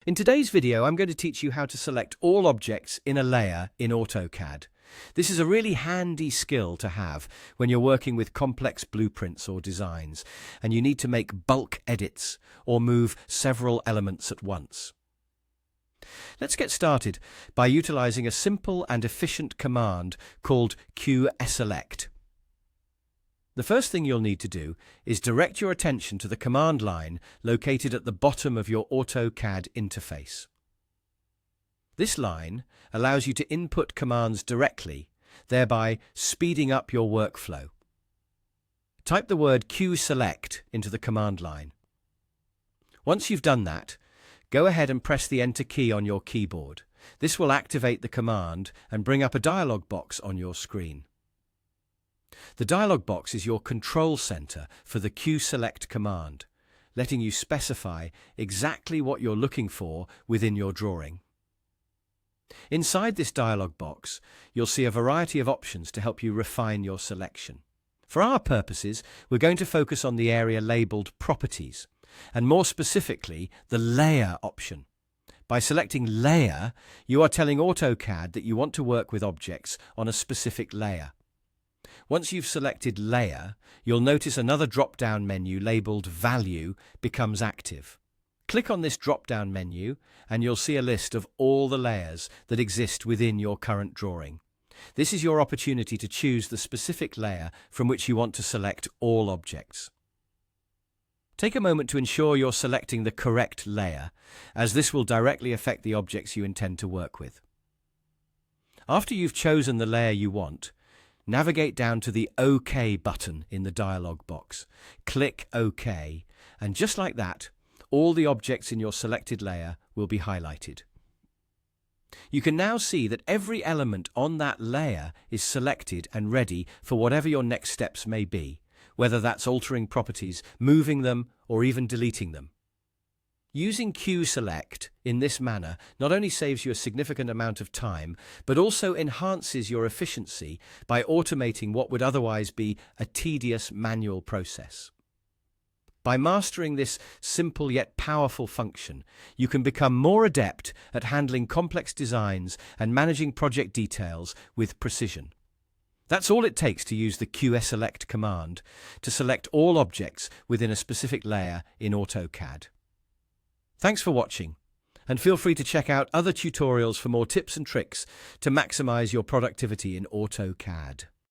In today's video, I'm going to teach you how to select all objects in a layer in AutoCAD. This is a really handy skill to have when you're working with complex blueprints or designs, and you need to make bulk edits or move several elements at once. Let's get started by utilizing a simple and efficient command called QSELECT. The first thing you'll need to do is direct your attention to the command line located at the bottom of your AutoCAD interface. This line allows you to input commands directly, thereby speeding up your workflow. Type the word QSELECT into the command line. Once you've done that, go ahead and press the Enter key on your keyboard. This will activate the command and bring up a dialog box on your screen. The dialog box is your control center for the QSELECT command, letting you specify exactly what you're looking for within your drawing. Inside this dialog box, you'll see a variety of options to help you refine your selection. For our purposes, we're going to focus on the area labeled Properties, and more specifically, the Layer option. By selecting Layer, you are telling AutoCAD that you want to work with objects on a specific layer. Once you've selected Layer, you'll notice another drop-down menu labeled Value becomes active. Click on this drop-down menu and you'll see a list of all the layers that exist within your current drawing. This is your opportunity to choose the specific layer from which you want to select all objects. Take a moment to ensure you're selecting the correct layer, as this will directly affect the objects you intend to work with. After you've chosen the layer you want, navigate down to the OK button in the dialog box. Click OK, and just like that, all the objects in your selected layer will be highlighted. You can now see that every element on that layer is selected and ready for whatever your next steps may be, whether that's altering properties, moving them, or even deleting them. Using QSELECT in this manner not only saves you a significant amount of time, but also enhances your efficiency by automating what would otherwise be a tedious manual process. By mastering this simple yet powerful function, you can become more adept at handling complex designs and managing project details with precision. That's all it takes to use the QSELECT command to select all objects within a specific layer in AutoCAD. Thanks for watching, and feel free to check out other tutorials for more tips and tricks to maximize your productivity in AutoCAD.